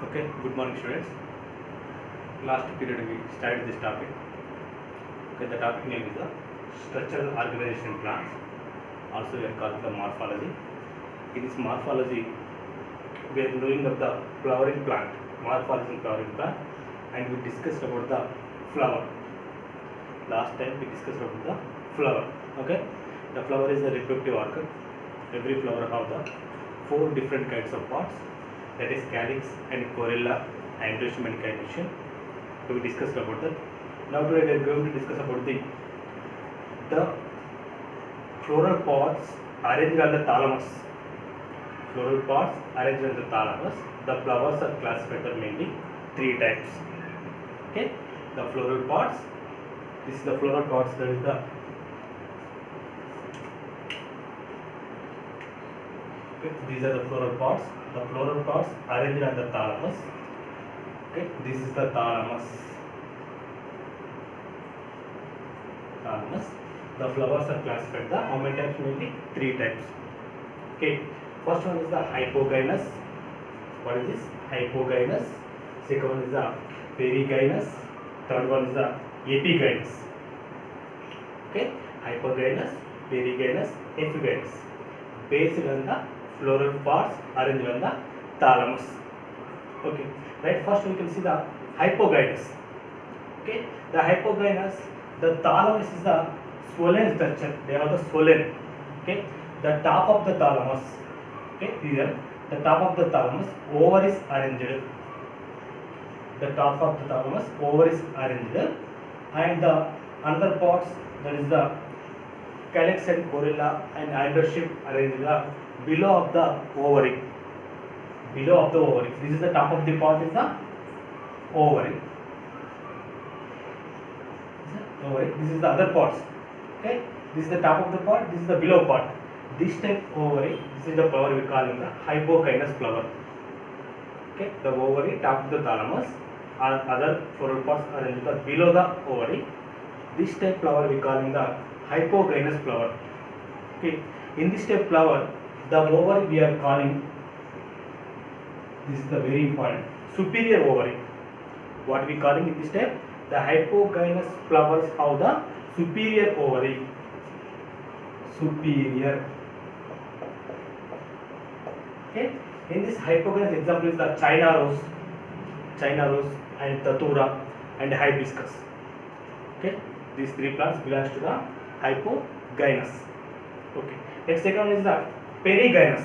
Okay, good morning students. Last period we started this topic. Okay, the topic name is the structural organization plants. Also we are called the morphology. In this morphology, we are knowing of the flowering plant, morphology flowering plant, and we discussed about the flower. Last time we discussed about the flower. Okay, the flower is a reproductive organ. Every flower have the 4 different kinds of parts. That is calyx and corolla, androecium and calycium. So we discussed about that. Now today we are going to discuss about the floral pods arranged on the thalamus. Floral pods arranged on the thalamus. The flowers are classified as mainly 3 types. Okay, the floral pods. This is the floral pods. That is the these are the floral pods. The floral pods arranged on the thalamus. Okay, this is the thalamus. Thalamus. The flowers are classified. The how many types? Mainly 3 types. Okay, first one is the hypogynous. What is this? Hypogynous. Second one is the perigynous. Third one is the epigynous. Okay, hypogynous, perigynous, epigynous. Based on the floral pods arranged on the thalamus. Okay, right. First we can see the hypogynous. Okay, the hypogynous, the thalamus is the swollen structure. They have the swollen. Okay, the top of the thalamus. Okay, here the top of the thalamus, over is arranged. The top of the thalamus, over is arranged, and the another parts, that is the calyx and corolla and androecium arranged below of the ovary. Below of the ovary. This is the top of the part is the ovary. This is the other parts. Okay. This is the top of the part. This is the below part. This type ovary. This is the flower we call in the hypogynous flower. Okay. The ovary, top of the thalamus. Other floral parts are in the below the ovary. This type flower we call in the hypogynous flower. Okay. In this type flower, the ovary we are calling, this is the very important, superior ovary. What we calling in this type? The hypogynous flowers have the superior ovary. Superior. Okay. In this hypogynous, example is the China rose and datura and hibiscus. Okay. These 3 plants belongs to the hypogynous. Okay. Next second is the perigynous.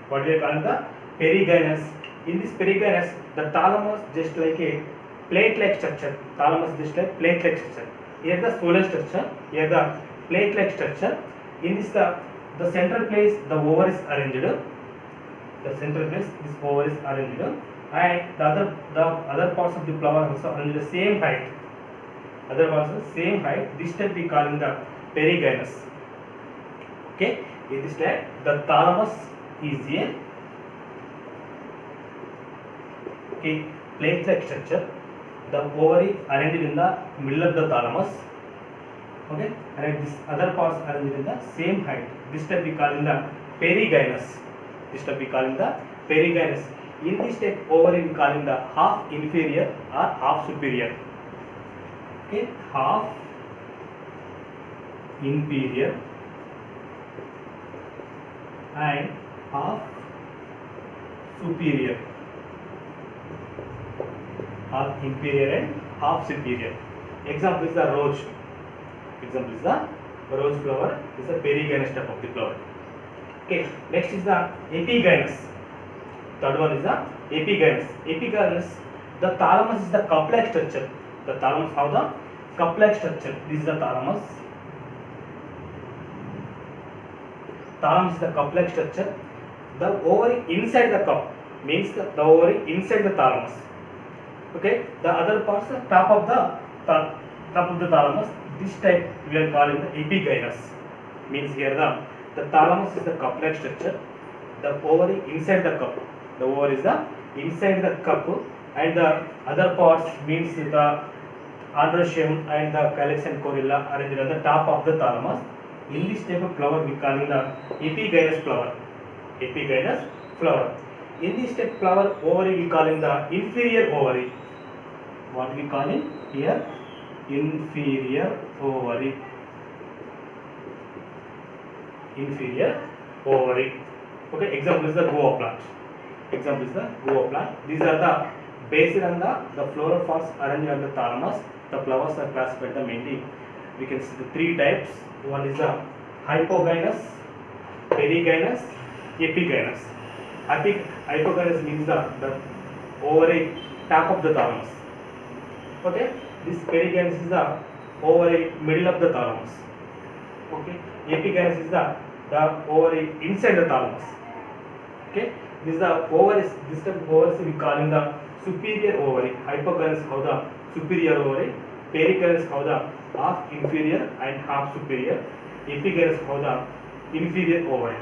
What we are calling the perigynous. In this perigynous, the thalamus just like a plate-like structure. Thalamus just like plate-like structure. Here the swollen structure. Here the plate-like structure. In this the central place the over is arranged. The central place this over is arranged, and the other parts of the flower also arranged the same height. Other parts the same height. This type we call in the perigynous. Okay. In this type, the thalamus is a plate-like structure. The ovary arranged in the middle of the thalamus. Okay, and this other parts arranged in the same height. This type we call in the perigynous. This type we call in the perigynous. In this type, ovary we call in the half inferior or half superior. Okay, half inferior and half superior. Half inferior and half superior. Example is the rose. Example is the rose flower. This is the perigynous type of the flower. Okay. Next is the epigynous. Third one is the epigynous. Epigynous. The thalamus is the cup-like structure. The thalamus have the cup-like structure. This is the thalamus. Thalamus is the cup-like structure. The ovary inside the cup means the ovary inside the thalamus. Okay. The other parts the top of the thalamus. This type we are calling the epigynous. Means here the thalamus is the cup-like structure. The ovary inside the cup. The ovary is the inside the cup, and the other parts means the androecium and the calyx and corolla arranged on the top of the thalamus. In this type of flower we calling the epigynous flower. Epigynous flower. in this step flower ovary we call in the inferior ovary. What we call in here? Inferior ovary. Inferior ovary. Okay, example is the guava plant. Example is the guava plant. These are the based on the floral parts arranged on the thalamus. The flowers are classified the mainly. We can see the three types. One is the hypogynous, perigynous, epigynous. Hypogynous means the ovary top of the thalamus. Okay, this perigynous is the ovary middle of the thalamus. Okay, epigynous is the ovary inside the thalamus. Okay, this is the ovaries. This type of ovaries we call in the superior ovary. Hypogynous how the superior ovary, perigynous how the half inferior and half superior, epigynous how the inferior ovary.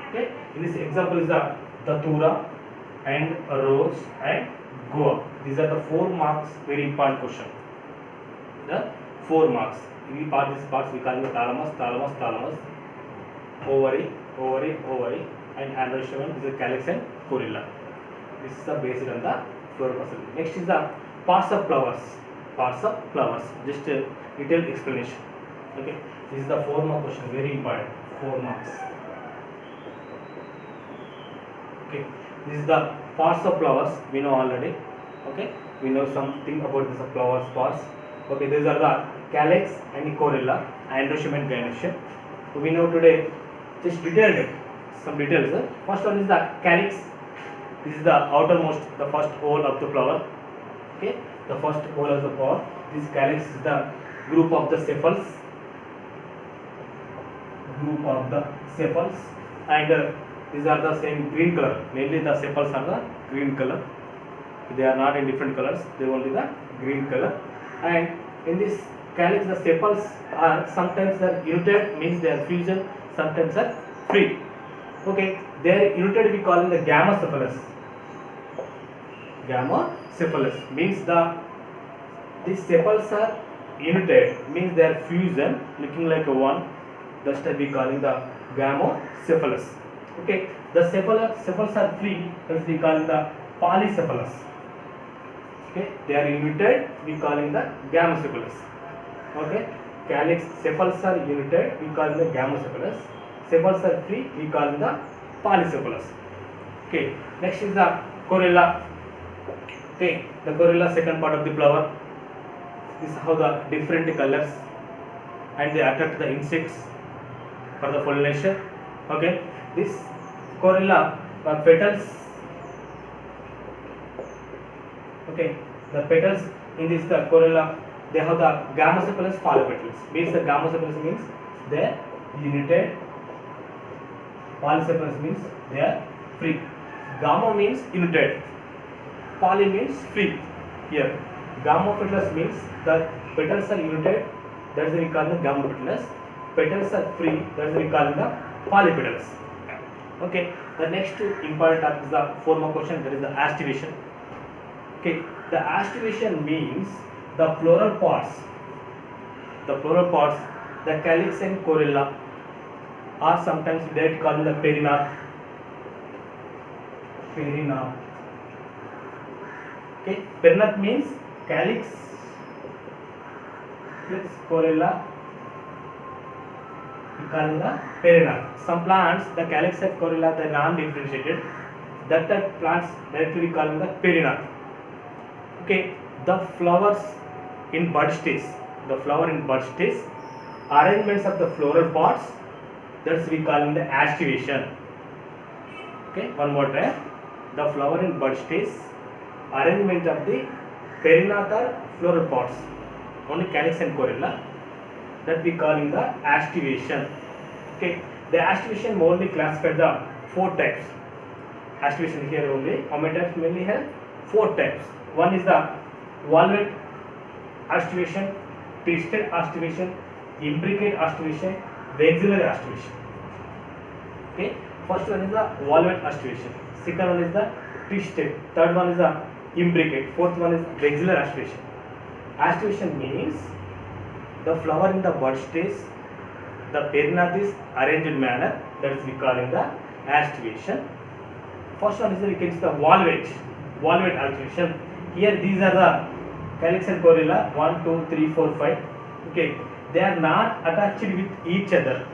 Okay, in this example is the datura and rose and guava. These are the 4 marks, very important question. The 4 marks. These parts we call the thalamus, ovary, and androgynon is the calyx and corolla. This is the based on the floral parts. Next is the parts of flowers. Just a detailed explanation. Okay, this is the 4 mark question, very important. 4 marks. Okay, this is the parts of flowers. We know already. Okay, we know something about this flowers parts. Okay, these are the calyx and corolla, androgynon and gynoecium. We know today just detailed some details. First one is the calyx. This is the outermost, the first hole of the flower. Okay, the first hole of the flower. This calyx is the group of the sepals. And these are the same green color. Mainly the sepals are the green color. They are not in different colors. They are only the green color. And in this calyx, the sepals are sometimes united, means they are fusion. Sometimes are free. Okay, they are united. We call in the gamocephalous. Gamocephalous means these sepals are united, means they are fusion, looking like a one. That's why we calling the gamocephalous. Okay, the sepals are free. That's we calling the polycephalous. Okay, they are united. We calling the gamocephalous. Okay, calyx sepals are united. We call the gamocephalous. Sepals are free. We call the polycephalous. Okay, next is the corolla. Okay, the corolla, second part of the flower. This is how the different colors and they attract the insects for the pollination. Okay, this corolla petals. Okay, the petals in this the corolla, they have the gamocephalous polypetals. Means the gamocephalous means they are united. Polycephalous means they are free. Gamo means united. Poly means free. Here, gamopetalous means the petals are united. That's why we call the gamopetalous. Petals are free. That's why we call the polypetalous. Okay. The next important topic is the 4 mark question. That is the aestivation. Okay. The aestivation means the floral parts. The calyx and corolla are sometimes they called the perianth. Okay, perianth means calyx plus corolla. We call the perianth. Some plants, the calyx and corolla, they are non-differentiated. That type of plants directly we call the perianth. Okay, the flowers in bud stage. Arrangements of the floral parts. That's we call the aestivation. Okay, one more time. The flower in bud stage, arrangement of the perianth or floral parts, only calyx and corolla, that we call in the aestivation. Okay, the aestivation mainly classified the 4 types. Aestivation here only. How many types mainly have? 4 types. One is the valvate aestivation, twisted aestivation, imbricate aestivation, vexillary aestivation. Okay, first one is the valvate aestivation. Second one is the twisted. Third one is the imbricate. Fourth one is vexillary aestivation. Aestivation means the flower in the bud stage, the perianth is arranged in manner, that is we call in the aestivation. First one is we can see the valvate activation. Here these are the calyx and corolla 1, 2, 3, 4, 5. Okay, they are not attached with each other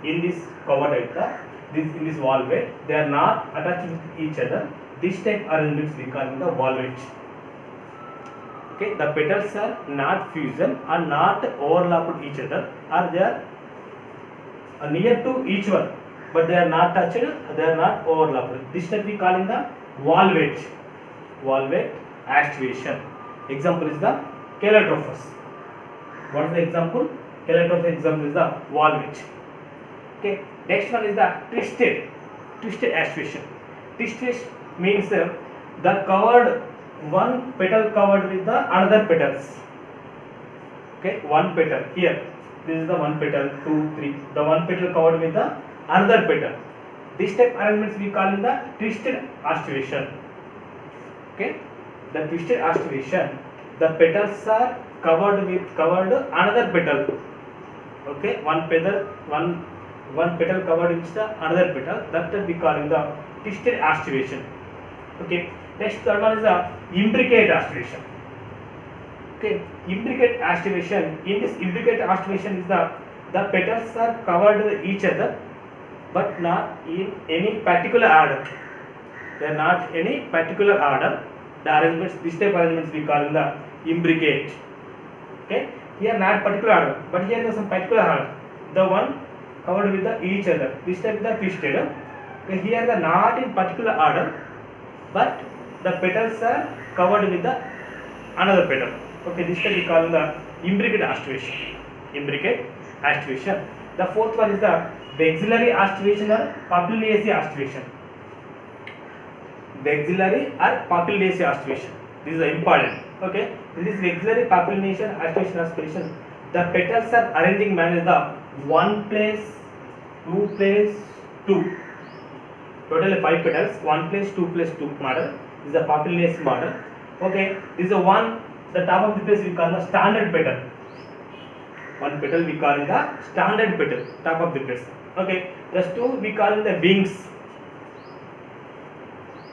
in this covered area. In this valvate, they are not attached with each other. This type arrangements we call the valvate. Okay, the petals are not fusion, are not overlapped each other, or they are near to each one, but they are not touched, they are not overlapped. This type we call in the valvate activation. Example is the Calotrophes. What is the example? Calotrophes example is the valvate. Okay, next one is the twisted activation. Twisted means the covered one petal covered with the another petals. Okay, one petal here. This is the one petal, 2, 3. The one petal covered with the another petal. This type arrangements we call in the twisted activation. Okay, the twisted activation. The petals are covered another petal. Okay, one petal covered with the another petal. That we call in the twisted activation. Okay, next third one is the imbricate activation. Okay, imbricate activation. In this imbricate activation is the petals are covered with each other, but not in any particular order. They are not any particular order. The arrangements, this type arrangements we call in the imbricate. Okay, here not particular order, but here there is some particular order. The one covered with each other. This type is the twisted. Okay, here the not in particular order, but the petals are covered with the another petal. Okay, this type we call the imbricate activation. The fourth one is the vexillary activation or pupillaceous activation. Vexillary or pupillaceous activation. This is important. Okay, this is vexillary pupillaceous activation. The petals are arranging manner the 1 place, 2 place, 2. Total 5 petals, 1 place, 2 place, 2 model. This is the pupillaceous model. Okay, this is the one. The top of the place we call the standard petal. One petal we call the standard petal, top of the place. Okay, the two we call the wings.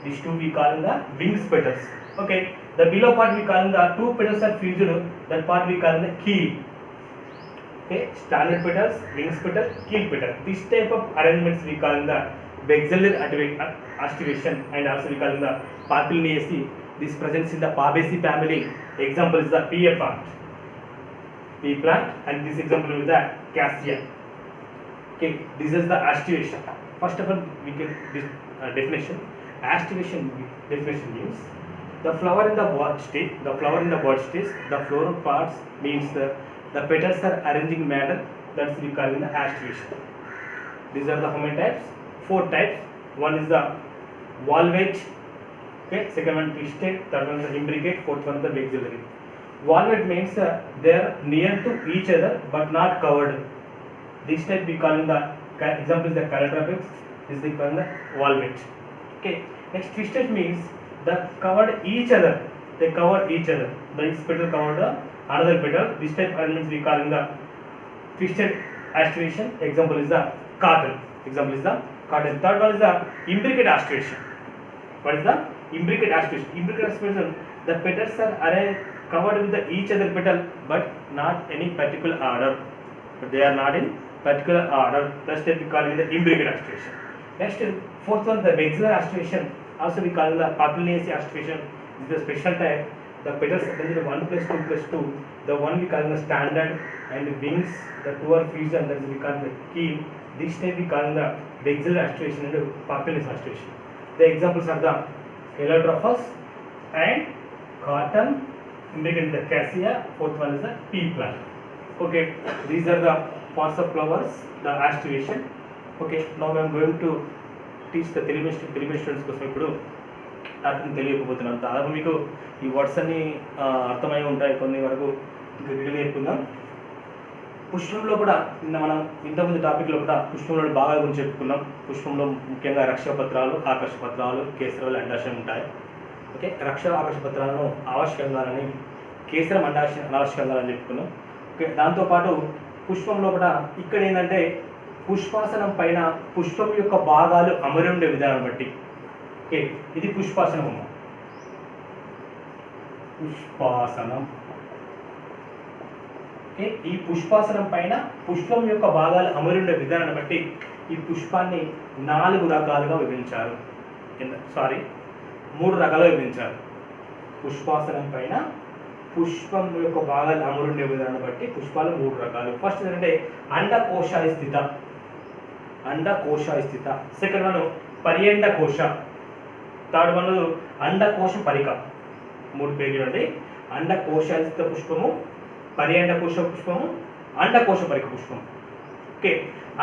These two we call the wings petals. Okay, the below part we call the two petals are fused. That part we call the keel. Okay, standard petals, wings petal, keel petal. This type of arrangements we call the vexillary activation, and also we call the pupillaceous. This presents in the Fabaceae family. Example is the pea plant, and this example is the cassia. Okay, this is the activation. First of all, we get this definition. Activation definition means the flower in the bud stage. The floral parts means the petals are arranging manner. That's we call in the activation. These are the how many types? 4 types. One is the valvate. Okay, second one twisted, third one the imbricate, fourth one the vexillary. Valvate means they are near to each other but not covered. This type we call in the example is the Calotrophes. This is called the valvate. Okay, next twisted means the covered each other. They cover each other. This petal covered another petal. This type arrangements we call in the twisted activation. Example is the cotton. Third one is the imbricate activation. What is the imbricate activation? Imbricate activation, the petals are covered with each other petal but not any particular order. But they are not in particular order. That's what we call it the imbricate activation. Next, fourth one, the vexillary activation. Also we call the pupillaceous activation. This is a special type. The petals are 1 plus 2 plus 2. The one we call the standard, and the wings, the two are fusion. That is we call the keel. This type we call the vexillary activation and the pupillaceous activation. The examples are the Calotrophes and cotton, imbricate the cassia, fourth one is the pea plant. Okay, these are the parts of flowers, the activation. Okay, now I am going to teach the Telugu students కోసం ఇప్పుడు అర్థం తెలియకపోతున్నాను. దాదాపు మీకు ఈ words అన్ని అర్థమై ఉంటాయి కొన్ని వరకు. ఇంకా వీడియో నేర్పుకుందాం. పుష్పంలో కూడా మనం ఇంతకుముందు టాపిక్లో కూడా పుష్పంలో భాగాల గురించి చెప్పుకున్నాం. పుష్పంలో ముఖ్యంగా రక్షపత్రాలు, ఆకర్షపత్రాలు, కేసరాలు, అండాశయం ఉంటాయి. ఓకే, రక్ష ఆకర్షపత్రాలను ఆవశ్యకంగాలని, కేసరం అనావశ్యకంగాలని చెప్పుకున్నాం. ఓకే, దాంతోపాటు పుష్పంలో కూడా ఇక్కడ ఏంటంటే పుష్పాసనం పైన పుష్పం యొక్క భాగాలు అమరి ఉండే విధానం బట్టి ఓకే, ఇది పుష్పాసనం. పుష్పాసనం. ఓకే, ఈ పుష్పాసనం పైన పుష్పం యొక్క భాగాలు అమరుండే విధానాన్ని బట్టి ఈ పుష్పాన్ని 4 రకాలుగా విభజించారు. 3 రకాలుగా విభజించారు. పుష్పాసనం పైన పుష్పం యొక్క భాగాలు అమరుండే విధానాన్ని బట్టి పుష్పాలు 3 రకాలు. ఫస్ట్ ఏంటంటే అండకోశాయ స్థిత. అండకోశాయ స్థిత. సెకండ్ వన్ పర్యండకోశ. థర్డ్ వన్ అండకోశ పరిక. 3 పేజీలు అండి. అండకోశాయ స్థిత పుష్పము, పర్యండకోశ పుష్పము, అండకోశ పరిక పుష్పం. ఓకే,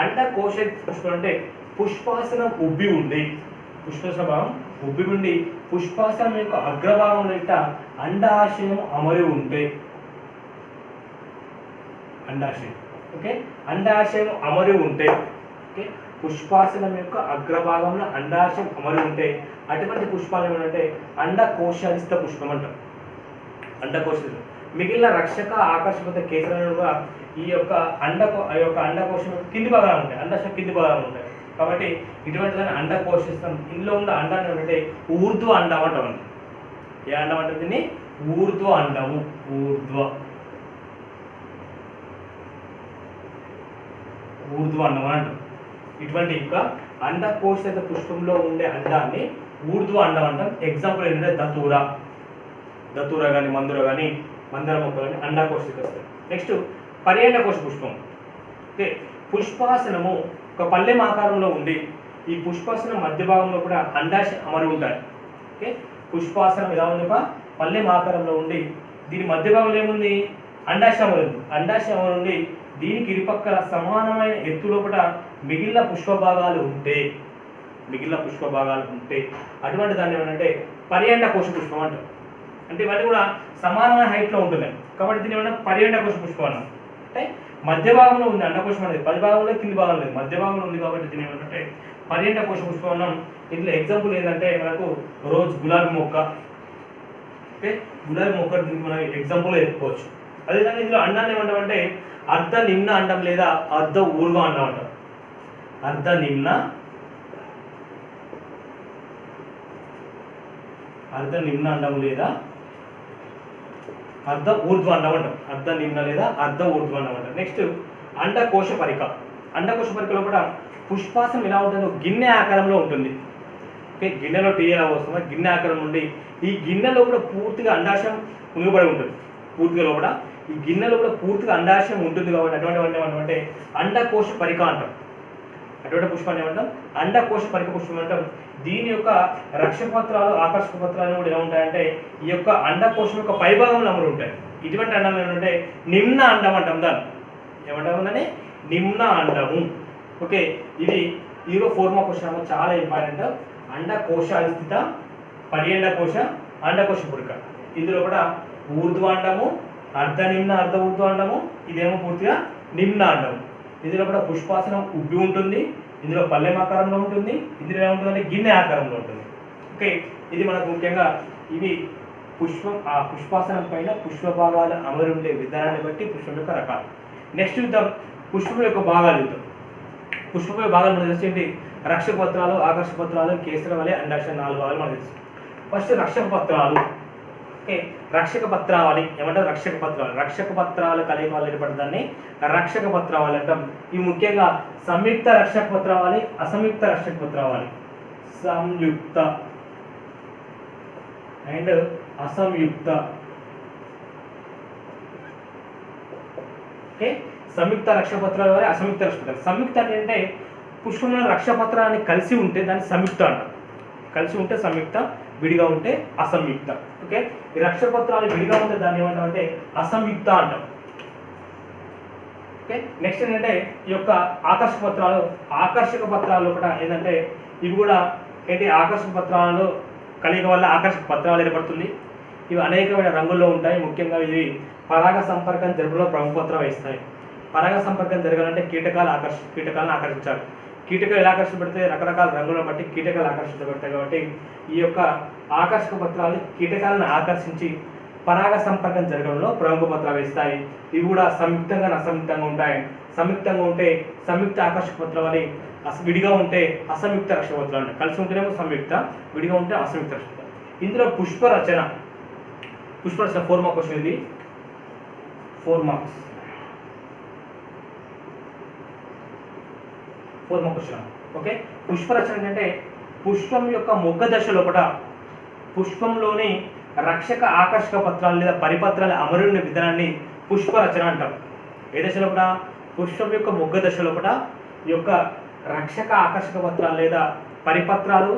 అండకోశ పుష్పం అంటే పుష్పాసనం ఉబ్బి ఉండి, పుష్పాసన భాగం ఉబ్బి ఉండి పుష్పాసనం యొక్క అగ్రభాగంలో ఇట్ట అండాశయం అమరి ఉంటే, అండాశయం. ఓకే, అండాశయం అమరి ఉంటే, ఓకే, పుష్పాసనం యొక్క అగ్రభాగంలో అండాశయం అమరి ఉంటే అటువంటి పుష్పాలు ఏమంటే అండకోశాధిస్థ పుష్పం అంటారు. అండకోశ. మిగిలిన రక్షక ఆకర్షక కేసరాలు కూడా ఈ యొక్క అండకోశం కింది భాగాలు ఉంటాయి. అండాశయం కింది భాగాలు ఉంటాయి కాబట్టి ఇటువంటి దాన్ని అండకోశిస్తాం. ఇందులో ఉన్న అండాన్ని ఏంటంటే ఊర్ధ్వ అండం అంటాం. ఏ అండం అంటే దీన్ని ఊర్ధ్వ అండము. ఊర్ధ్వ అండం అంటాం. ఇటువంటి యొక్క అండకోశిత పుష్పంలో ఉండే అండాన్ని ఊర్ధ్వ అండం అంటాం. ఎగ్జాంపుల్ ఏంటంటే దతూర కానీ మందుర కానీ మందర మొక్క కానీ అండాకోశిత వస్తాయి. నెక్స్ట్ పర్యండకోశ పుష్పం. ఓకే, పుష్పాసనము ఒక పల్లెం ఆకారంలో ఉండి ఈ పుష్పాసనం మధ్య భాగంలో కూడా అండాశయం అమరి ఉంటాయి. ఓకే, పుష్పాసనం ఇలా ఉంది, ఒక పల్లెం ఆకారంలో ఉండి దీని మధ్య భాగంలో ఏముంది అండాశయం అమరి ఉంది. అండాశయం అమరి ఉండి దీనికి ఇరుపక్కల సమానమైన ఎత్తు లోపల మిగిలిన పుష్ప భాగాలు ఉంటే అటువంటి దాన్ని ఏమంటే పర్యండకోశ పుష్పం అంటారు. అంటే ఇవన్నీ కూడా సమానమైన హైట్లో ఉంటున్నాయి కాబట్టి దీన్ని ఏమన్నా పర్యండకోశ పుష్పం అన్నాం. అంటే మధ్య భాగంలో ఉంది అండకోశం అనేది, పది భాగంలో కింది భాగం లేదు, మధ్య భాగంలో ఉంది కాబట్టి దీన్ని ఏమంటే పర్యండకోశ పుష్పం అన్నాం. ఇందులో ఎగ్జాంపుల్ ఏంటంటే మనకు గులాబీ మొక్క. ఓకే, గులాబీ మొక్క మనం ఎగ్జాంపుల్ చెప్పుకోవచ్చు. అదేవిధంగా ఇందులో అండాన్ని ఏమంటామంటే అర్ధ నిమ్న అండం లేదా అర్ధ ఊర్ధ్వ అండం అంటారు. అర్ధ నిమ్న అండం లేదా అర్ధ ఊర్ధ్వ అండం అంటాం. అర్ధ నిమ్న లేదా అర్ధ ఊర్ధ్వ అండం అంటారు. నెక్స్ట్ అండకోశ పరిక. అండకోశ పరికలో కూడా పుష్పాసనం ఎలా ఉంటుందో గిన్నె ఆకారంలో ఉంటుంది. ఓకే, గిన్నెలో టీ ఎలా వస్తుందో గిన్నె ఆకారం నుండి ఈ గిన్నెలో కూడా పూర్తిగా అండాశయం మునిగిపడి ఉంటుంది. పూర్తిగా లోపల ఈ గిన్నెలో కూడా పూర్తిగా అండాశయం ఉంటుంది కాబట్టి అటువంటి ఏమంటే అండకోశ పరిక అంటాం. అటువంటి పుష్పాన్ని ఏమంటాం అండకోశ పరిక పుష్పం అంటాం. దీని యొక్క రక్షపత్రాలు ఆకర్షక పత్రాలు కూడా ఎలా ఉంటాయంటే ఈ యొక్క అండకోశం యొక్క పైభాగంలో అమరు ఉంటాయి. ఇటువంటి అండం ఏమంటే నిమ్న అండం అంటాం. దాన్ని ఏమంటాం నిమ్న అండము. ఓకే, ఇది ఈరో ఫోర్మా క్వశ్చన్ చాలా ఇంపార్టెంట్. అండకోశాధిస్థిత, పర్యండకోశ, అండకోశ పురిక. ఇందులో కూడా ఊర్ధ్వ అండము, అర్ధ నిమ్న అర్ధ ఊర్ధ్వ అండము, ఇదేమో పూర్తిగా నిమ్న అండము. ఇందులో కూడా పుష్పాసనం ఉబ్బి ఉంటుంది, ఇందులో పల్లెం ఆకారంలో ఉంటుంది, ఇందులో ఏముంటుందంటే గిన్నె ఆకారంలో ఉంటుంది. ఓకే, ఇది మనకు ముఖ్యంగా ఇవి పుష్పాసనం పైన పుష్ప భాగాలు అమరు ఉండే విధానాన్ని బట్టి పుష్పం యొక్క రకాలు. నెక్స్ట్ చూద్దాం పుష్పం యొక్క భాగాలు చూద్దాం. పుష్పం యొక్క భాగాలు మనకు తెలిసి రక్షక పత్రాలు, ఆకర్షక పత్రాలు, కేసర వలె, అండాశయం 4 భాగాలు మనకు తెలుసు. ఫస్ట్ రక్షక పత్రాలు. ఓకే, రక్షక పత్రావళి ఏమంటారు రక్షక పత్రాలు కలిగి వాళ్ళు ఏర్పడదాన్ని రక్షక పత్రావళి అంటాం. ఇవి ముఖ్యంగా సంయుక్త రక్షక పత్రావళి, అసంయుక్త రక్షక పత్రావళి. సంయుక్త అండ్ అసంయుక్త. ఓకే, సంయుక్త రక్షక పత్రాల వల్ల అసంయుక్త రక్షక పత్రాలు. సంయుక్త అంటే పుష్పంలో రక్షపత్రాన్ని కలిసి ఉంటే దాన్ని సంయుక్త అంటారు. కలిసి ఉంటే సంయుక్త, విడిగా ఉంటే అసంయుక్త. ఓకే, ఈ రక్షపత్రాలు విడిగా ఉంటే దాన్ని ఏమంటాం అంటే అసంయుక్త అంటాం. ఓకే, నెక్స్ట్ ఏంటంటే ఈ యొక్క ఆకర్షక పత్రాలు కూడా ఏంటంటే ఇవి కూడా ఏంటి ఆకర్షక పత్రాలలో కలిగి వల్ల ఆకర్షక పత్రాలు ఏర్పడుతుంది. ఇవి అనేకమైన రంగుల్లో ఉంటాయి. ముఖ్యంగా ఇవి పరాగ సంపర్కం జరుపులో ప్రముఖ పాత్ర వహిస్తాయి. పరాగ సంపర్కం జరగాలంటే కీటకాలను ఆకర్షించాలి. కీటకాలు ఎలా ఆకర్షించబడితే రకరకాల రంగులను బట్టి కీటకాలు ఆకర్షించబడతాయి. కాబట్టి ఈ యొక్క ఆకర్షక పత్రాలు కీటకాలను ఆకర్షించి పరాగ సంపర్కం జరగడంలో ప్రముఖ పాత్ర వహిస్తాయి. ఇవి కూడా సంయుక్తంగా అసంయుక్తంగా ఉంటాయి. సంయుక్తంగా ఉంటే సంయుక్త ఆకర్షక పత్రావళి, విడిగా ఉంటే అసంయుక్త రక్షకపత్రాలు అంటారు. కలిసి ఉంటేనేమో సంయుక్త, విడిగా ఉంటే అసంయుక్త రక్షకపత్రాలు. ఇందులో పుష్పరచన 4 మార్క్ క్వశ్చన్, ఇది 4 మార్క్స్ క్వశ్చన్. ఓకే, పుష్పరచన అంటే పుష్పం యొక్క మొగ్గ దశ లోపల పుష్పంలోని రక్షక ఆకర్షక పత్రాలు లేదా పరిపత్రాల అమరుని విధానాన్ని పుష్పరచన అంటాం. ఏ దశ లోపల? పుష్పం యొక్క మొగ్గ దశ లోపల ఈ యొక్క రక్షక ఆకర్షక పత్రాలు లేదా పరిపత్రాలు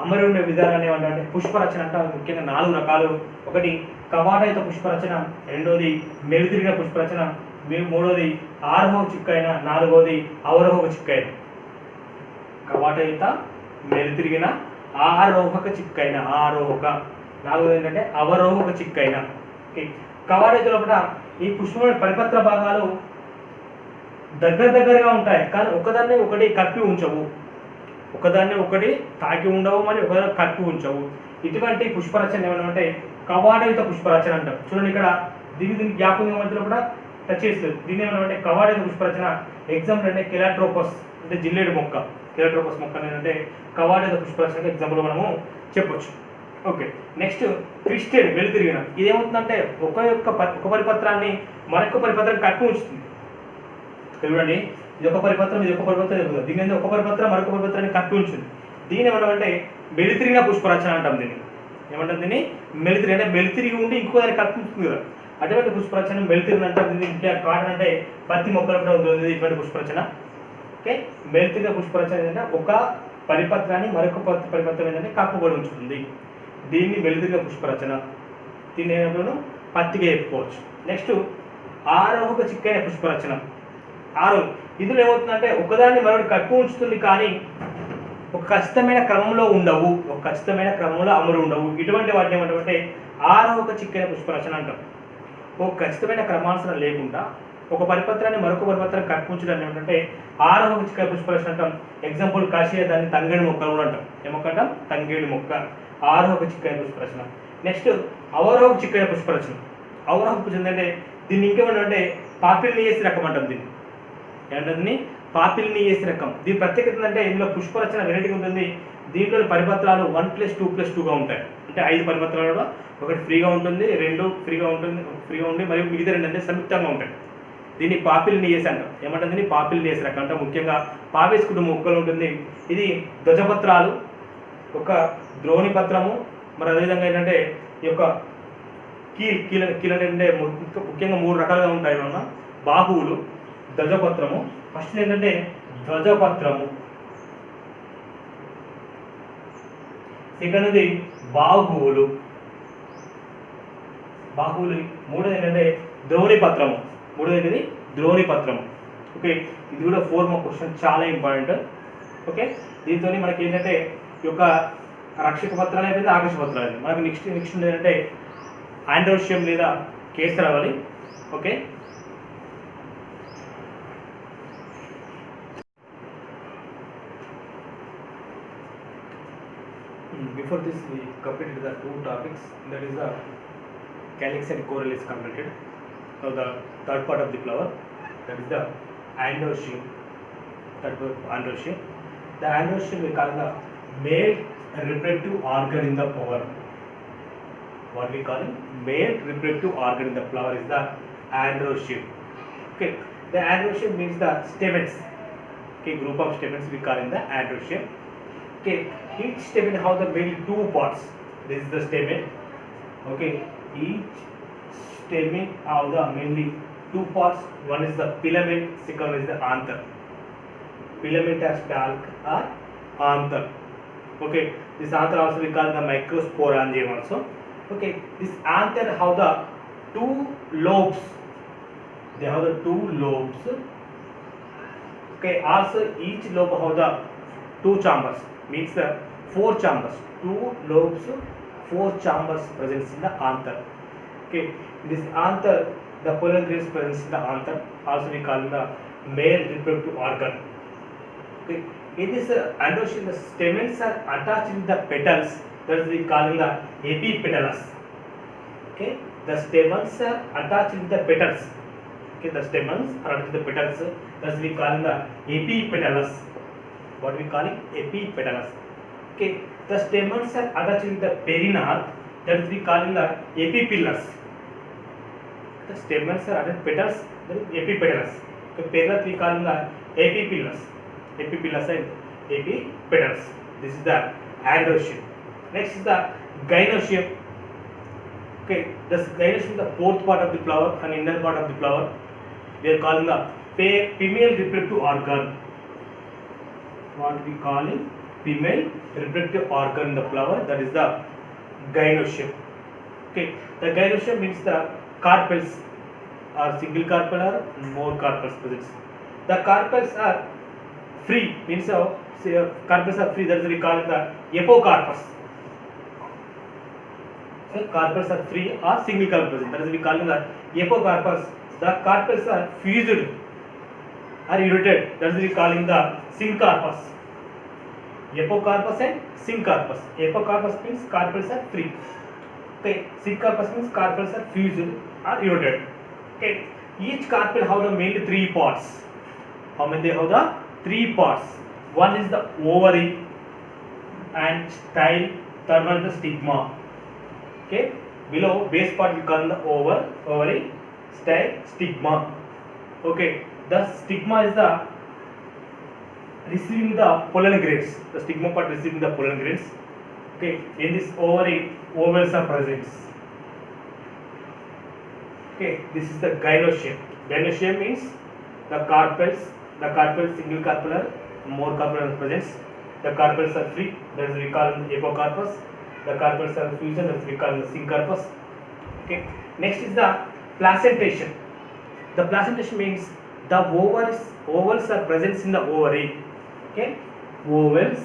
అమరుండే విధానాన్ని ఏమంటే పుష్పరచన అంట. ముఖ్యంగా 4 రకాలు. ఒకటి కవాటయుత పుష్పరచన, రెండోది మెలితిరిగిన పుష్పరచన, మూడోది ఆరోహక చిక్కైన, నాలుగోది అవరోహక చిక్కైన. కవాటయుత, మెలితిరిగిన, ఆరోహక చిక్కైన, నాలుగోది ఏంటంటే అవరోహక చిక్కైన. ఓకే, కవాటయుత లోపల ఈ పుష్పంలోని పరిపత్ర భాగాలు దగ్గరగా ఉంటాయి, కానీ ఒకదాన్ని ఒకటి కప్పి ఉంచవు, ఒకదాన్ని ఒకటి తాకి ఉండవు, మరి ఒకదాన్ని కప్పి ఉంచవు. ఇటువంటి పుష్పరచన ఏమంటే కవాటయుత పుష్పరచన అంటాం. చూడండి ఇక్కడ దీనికి జ్ఞాపకం మధ్యలో కూడా టచ్ చేస్తుంది. దీన్ని ఏమంటే కవాటయుత పుష్పరచన. ఎగ్జాంపుల్ అంటే కెలాట్రోపస్ అంటే జిల్లేడు మొక్క, కెలాట్రోపస్ మొక్క ఏంటంటే కవాటయుత పుష్పరచన ఎగ్జాంపుల్ మనము చెప్పొచ్చు. ఓకే, నెక్స్ట్ ట్విస్టెడ్, వెలుతిరిగిన. ఇదేమవుతుందంటే ఒక పరిపత్రాన్ని మరొక పరిపత్రాన్ని కప్పి ఉంచుతుంది. చూడండి, ఇది ఒక పరిపత్రం, ఇది ఒక పరిపత్రం జరుగుతుంది. దీని ఒక పరిపత్రం మరొక పరిపత్రాన్ని కప్పి ఉంచుంది. దీన్ని ఏమంటామంటే మెలితిరిగిన పుష్పరచన అంటాం. దీన్ని మెలితిరి అంటే మెలితిరిగి ఉండి ఇంకో దాన్ని కప్పి ఉంచుతుంది కదా, అటువంటి పుష్పరచన మెలితిరిగిన అంటాం. దీన్ని కాటన్ అంటే పత్తి మొక్కలు కూడా ఉంటుంది ఇటువంటి పుష్పరచన. ఓకే, మెలితిరిగిన పుష్పరచన ఏంటంటే ఒక పరిపత్రాన్ని మరొక పరిపత్రం ఏంటంటే కప్పబడి ఉంచుతుంది. దీన్ని మెలితిరిగిన పుష్పరచన. దీన్ని ఏమంటాను పత్తిగా చెప్పుకోవచ్చు. నెక్స్ట్ ఆరోహక చిక్కైన పుష్పరచన. ఇందులో ఏమవుతుందంటే ఒకదాన్ని మరొకటి కప్పి ఉంచుతుంది, కానీ ఒక ఖచ్చితమైన క్రమంలో ఉండవు, ఒక ఖచ్చితమైన క్రమంలో అమరు ఉండవు. ఇటువంటి వాటిని ఏమంటామంటే ఆరోహక చిక్కైన పుష్పరచన అంటాం. ఒక ఖచ్చితమైన క్రమానుసరం లేకుండా ఒక పరిపత్రాన్ని మరొక పరిపత్రం కప్పి ఉంచడం ఏమంటే ఆరోహక చిక్కైన పుష్పరచన అంటాం. ఎగ్జాంపుల్ కాశీయ, దాన్ని తంగేడు మొక్కలు కూడా అంటాం. ఏమొక్క అంటాం? తంగేడు మొక్క. ఆరోహక చిక్కైన పుష్పరచన. నెక్స్ట్ అవరోహక చిక్కైన పుష్పరచన. అవరోహక పుష్పరచన అంటే దీన్ని ఇంకేమంటే పాపిలినియస్ రకం అంటాం. దీన్ని పాపిలినియస్ రకం. దీని ప్రత్యేకత ఏంటంటే ఇందులో పుష్పరచన వెరైటీగా ఉంటుంది. దీంట్లో పరిపత్రాలు 1+2+2గా ఉంటాయి. అంటే 5 పరిపత్రాలు, ఒకటి ఫ్రీగా ఉంటుంది, 2 ఫ్రీగా ఉండి మరియు మిగతా 2 అంటే సంయుక్తంగా ఉంటాయి. దీన్ని పాపిలినియస్ అంటాం. ఏమంటుంది? దీన్ని పాపిలినియస్ రకం అంటే ముఖ్యంగా పాపేస్ కుటుంబం మొక్కలు ఉంటుంది. ఇది ధ్వజపత్రాలు, ఒక ద్రోణి పత్రము, మరి అదేవిధంగా ఏంటంటే ఈ యొక్క కీల అంటే ముఖ్యంగా 3 రకాలుగా ఉంటాయి అన్న. బాహువులు, ధ్వజపత్రము. ఫస్ట్ ఏంటంటే ధ్వజపత్రము, సెకండ్ది బాహువులు, మూడోది ఏంటంటే ద్రోణిపత్రము, ఓకే, ఇది కూడా 4 మార్క్ క్వశ్చన్, చాలా ఇంపార్టెంట్. ఓకే, దీంతో మనకి ఏంటంటే ఈ యొక్క రక్షక పత్రాలు అయిపోయింది, ఆకర్షక పత్రాలు అయిపోయింది. మనకి నెక్స్ట్ ఏంటంటే ఆండ్రోషియం లేదా కేసరవలి. Okay, before this we completed the 2 topics, that is the calyx and corolla is completed. Now the third part of the flower, that is the androecium. The androecium we call the male reproductive organ in the flower. What we call male reproductive organ in the flower is the androecium. Okay, the androecium means the stamens. Okay, group of stamens we call in the androecium. Okay, each stamen have the mainly 2 parts. This is the stamen. Okay, each stamen have the mainly 2 parts. One is the filament, second is the anther. Filament as stalk or anther. Okay, this anther also we call the microsporangium also. Okay, this anther have the 2 lobes. They have the 2 lobes. Okay, also each lobe have the 2 chambers. Means the 4 chambers, 2 lobes, 4 chambers present in the anther. Okay, this anther, the pollen grains present in the anther, also we call the male reproductive organ. Okay, in this androecium, the stamens are attached with the petals, that is we call the epipetalous. Okay, the stamens are attached with the petals. Okay, the stamens are attached with the petals, that is we call the epipetalous. What we call it epipetalous. Okay, the stamens are attached with the perianth, that is we call it the epipillars. The stamens are attached petals, that is epipetalous. The perianth we call it the epipillars. Epipillars and epipetals. This is the androecium. Next is the gynoecium. Okay, the gynoecium is the fourth part of the flower and inner part of the flower. We are calling the female reproductive organ. What we call it? Female reproductive organ in the flower, that is the gynoecium. Okay, the gynoecium means the carpels are single carpel or more carpels present. The carpels are free, means carpels are free, that is we call it the apocarpus. So carpels are free or single carpel present, that is we call it the apocarpus. The carpels are fused or irritated, that is we calling the syncarpus. Apocarpus and syncarpus. Apocarpus means carpels are free. Okay, syncarpus means carpels are fused or irritated. Okay, each carpel have the mainly three parts. How many they have the three parts? One is the ovary and style. Third one is the stigma. Okay, below base part we call the ovary, style, stigma. Okay, the stigma is the receiving the pollen grains. The stigma part receiving the pollen grains. Okay, in this ovary, ovals are present. Okay, this is the gynoecium. Gynoecium means the carpels single carpelar, more carpelar presence. The carpels are free, that is we call the apocarpus. The carpels are fusion, that is we call the syncarpus. Okay, next is the placentation. The placentation means the ovals are present in the ovary. Okay, ovals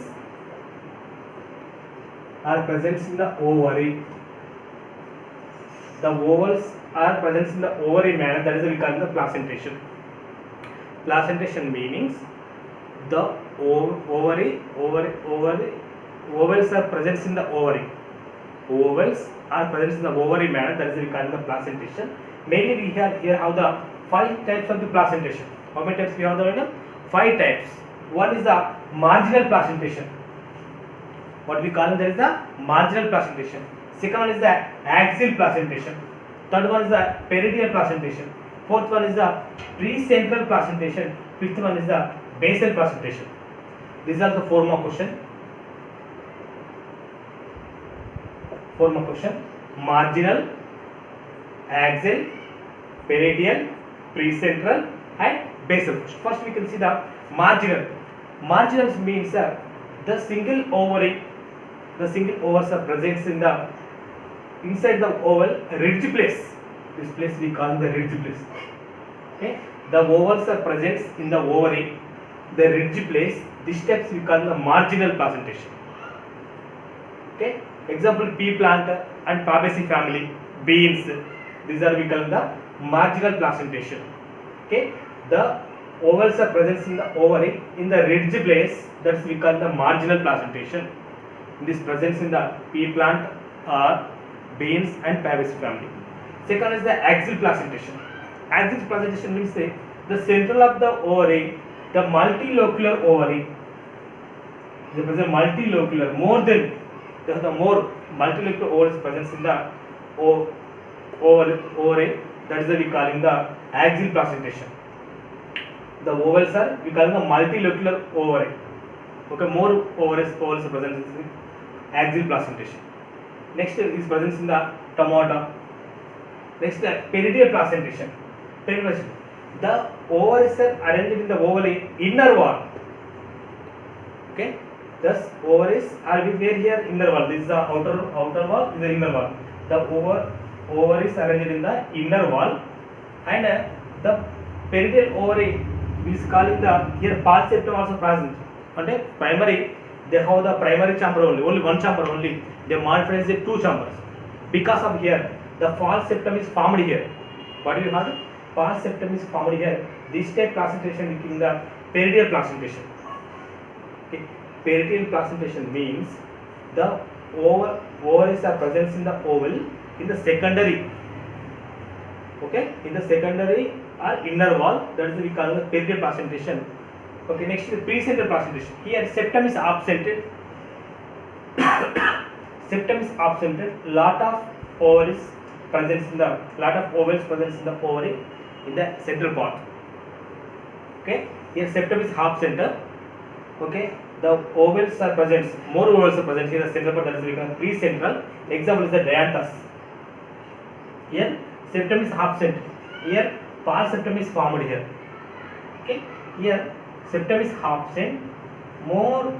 are present in the ovary. The ovals are present in the ovary manner, that is we call the placentation. Placentation means the ovals are present in the ovary. Ovals are present in the ovary manner, that is we call the placentation. Mainly we have here have the 5 types of the placentation. How many types we have the 5 types. One is the marginal placentation. What we call that is the marginal placentation. Second one is the axial placentation. Third one is the peridial placentation. Fourth one is the precentral placentation. Fifth one is the basal placentation. These are the 4 more question. 4 more question. Marginal, axial, peridial, precentral and basal. First we can see the marginal. Marginal means the single ovary, the single ovaries are present in the inside the oval ridge place. This place we call the ridge place. Okay, the ovals are present in the ovary, the ridge place. This steps we call the marginal placentation. Okay, example pea plant and Fabaceae family, beans. These are we call the marginal placentation. Okay, the ovals are present in the ovary in the ridge place, that's we call the marginal placentation. This presence in the pea plant or beans and Fabaceae family. Second is the axial placentation. Axial placentation means the central of the ovary, the multilocular ovary. There is a multilocular, more than the more multilocular ovaries presence in the ovary. That is we calling the axial placentation. The ovals are we call the multilocular ovary. Okay, more ovals are present in the axial placentation. Next is presence in the stomata. Next, peridial placentation. The ovaries are arranged in the ovary inner wall. Okay, thus ovaries are where here inner wall. This is the outer wall. This is the inner wall. The ovaries are arranged in the inner wall, and the peridial ovary is calling the here pulse septum also present. Okay, primary they have the primary chamber only one chamber only. They modify the 2 chambers because of here the false septum is formed here. What do you have? False septum is formed here. This type placentation is in the peridial placentation. Okay. Peridial placentation means the ovaries are present in the oval in the secondary. Okay, in the secondary or inner wall, that is we call the peridial placentation. Okay, next is precentral placentation. Here septum is absented. Septum is absented. Lot of ovaries presence in the ovary in the central part. Okay, here septum is half center. Okay, the ovals are present, more ovals are present in the central part, that is become precentral. Example is the dianthus. Here septum is half center. Here pars septum is formed here. Okay, here septum is half cent, more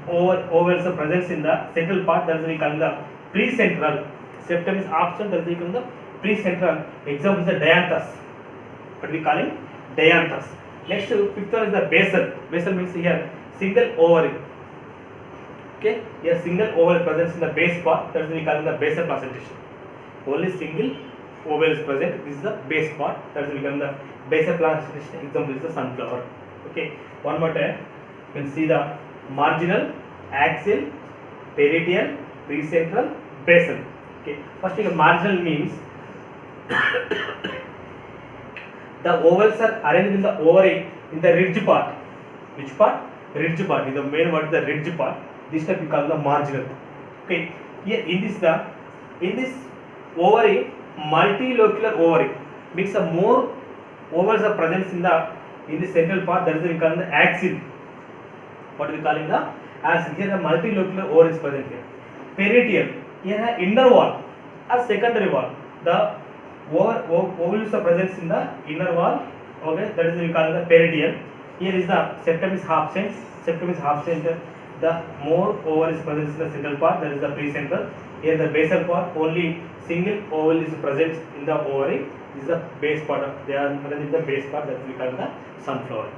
ovals are present in the central part, that is we call the precentral. Septum is absent, that is we call the precentral. Example is the dianthus. What we call it? Dianthus. Next, fifth one is the basal. Basal means here single ovary. Okay, here single oval presence in the base part, that is we call the basal placentation. Only single oval is present. This is the base part, that is we call the basal placentation. Example is the sunflower. Okay, one more time. You can see the marginal, axial, peridial, precentral, basal. Okay, first thing, marginal means the ovals are arranged in the ovary in the ridge part. Which part? Ridge part. In the main word, the ridge part. This type we call the marginal. Okay, here in this ovary, multilocular ovary means the more ovals are present in the central part, that is we call the axial. What we call in the axial. Here the multilocular ovary is present here. Peridial, here the inner wall or secondary wall. The ovals are present in the inner wall. Okay, that is we call the peridial. Here is the septum is half cent. Septum is half center. The more oval is present in the central part, that is the precentral. Here the basal part, only single oval is present in the ovary. This is the base part. They are present in the base part, that we call the sunflower.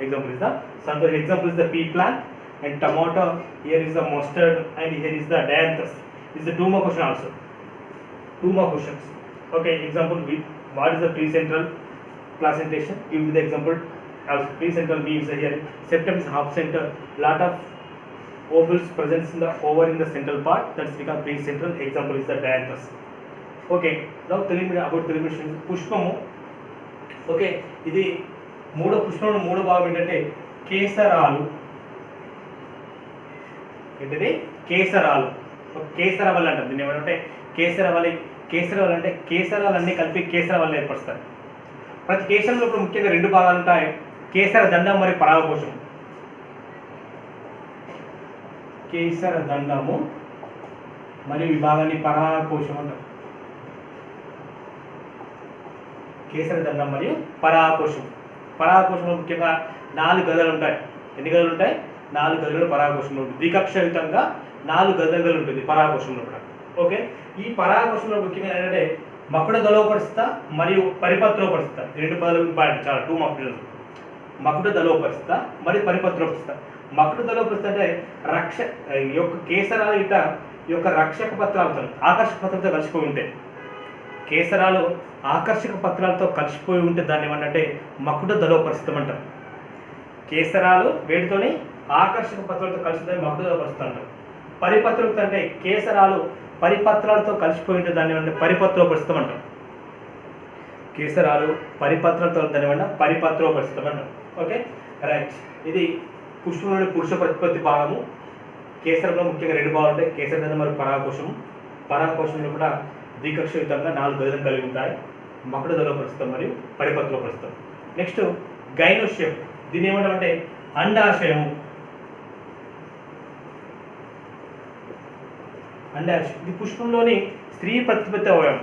Example is the sunflower. Example is the pea plant and tomato. Here is the mustard and here is the dianthus. This is the two more question also. Two more questions. Okay, example with what is the precentral placentation? Give me the example. Also, precentral means here septum is half center. Lot of ovals present in the ovary in the central part, that is become precentral. Example is the dianthus. Okay, now tell me about పుష్పము. Okay, ఇది పుష్పంలో మూడో భాగం ఏంటంటే కేసరాలు. ఏంటిది? కేసరాలు. కేసరవల్లి అంటారు దీన్ని. ఏమంటే కేసరవల్లి అంటే కేసరాలన్నీ కలిపి కేసరవల్లి ఏర్పరుస్తారు. ప్రతి కేసరంలో ఇప్పుడు ముఖ్యంగా రెండు భాగాలు ఉంటాయి. కేసర దండం మరియు పరాగకోశం. కేసర దండము మరియు విభాగాన్ని పరాగకోశం అంటారు. కేసర దండం మరియు పరాగకోశం. పరాగకోశంలో ముఖ్యంగా 4 గదులు ఉంటాయి. ఎన్ని గదులు ఉంటాయి? 4 గదులు పరాగకోశంలో ఉంటుంది. ద్వికక్షయుతంగా 4 గదులు ఉంటుంది పరాగకోశంలో కూడా. ఓకే, ఈ పరాగకోశంలో ముఖ్యంగా ఏంటంటే మకుడ దళోపరిస్థిత మరియు పరిపత్రోపరిస్థిత. రెండు పదాలు చాలా 2 మార్కులు. మకుడ దళోపరిస్థిత మరియు పరిపత్రోపరిస్థిత. మకుడ దళోపరిస్థిత అంటే యొక్క కేసరాలు ఇట యొక్క రక్షక పత్రాలతో ఆకర్షక పత్రాలతో కలిసిపోయి ఉంటాయి. కేసరాలు ఆకర్షక పత్రాలతో కలిసిపోయి ఉంటే దాన్ని ఏమంటే మకుడ దళోపరిస్థితం అంటారు. కేసరాలు వేటితోని ఆకర్షక పత్రాలతో కలిసి మకుడ దళోపరిస్థితం అంటారు. పరిపత్రోపరిస్థిత అంటే కేసరాలు పరిపత్రాలతో కలిసిపోయి ఉంటే దాన్ని ఏమంటే పరిపత్రోపరిస్థితం అంటారు. కేసరాలు పరిపత్రాలతో దాన్ని ఏమన్నా పరిపత్రోపరిస్థితం అంటారు. Okay, right. ఇది పుష్పంలోని పురుష ప్రతిపత్తి భాగము. కేసరంలో ముఖ్యంగా 2 భాగాలు ఉంటాయి, కేసరదండం మరియు పరాగకోశము. పరాగకోశంలో కూడా ద్వికక్షయుతంగా 4 గదులను కలిగి ఉంటాయి. మకుడ దళోపరిస్థితం మరియు పరిపత్రోపరిస్థితం. Next gynoecium. దీన్ని ఏమంటామంటే అండాశయము. అండాశయం ఇది పుష్పంలోని స్త్రీ ప్రతిపత్తి అవయవం.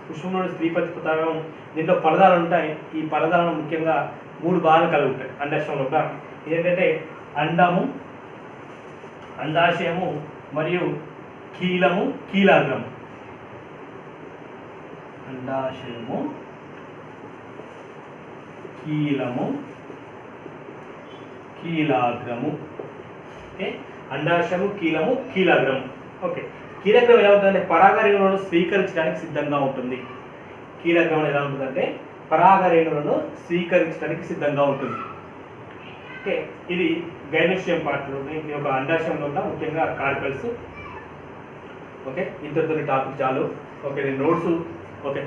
పుష్పంలోని స్త్రీ ప్రతిపత్తి అవయవం. దీంట్లో పరదాలు ఉంటాయి. ఈ పరదాలను ముఖ్యంగా 3 భాగాలు కలిగి ఉంటాయి అండాశయంలో కూడా. ఏంటంటే అండము, అండాశయము మరియు కీలము, కీలాగ్రము. అండాశయము, కీలము, కీలాగ్రము. ఓకే, అండాశయము, కీలము, కీలాగ్రము. ఓకే, కీలగ్రమం ఎలా ఉంటుందంటే పరాగరేణువులను స్వీకరించడానికి సిద్ధంగా ఉంటుంది. కీలగ్రమం ఎలా ఉంటుందంటే పరాగరేణువులను స్వీకరించడానికి సిద్ధంగా ఉంటుంది. ఓకే, ఇది గైనోషియం పార్ట్లో. ఈ యొక్క అండాశయంలో ఉన్న ముఖ్యంగా కార్పెల్స్. ఓకే, ఇంతటితో టాపిక్ చాలు. Okay, notes. ఓకే.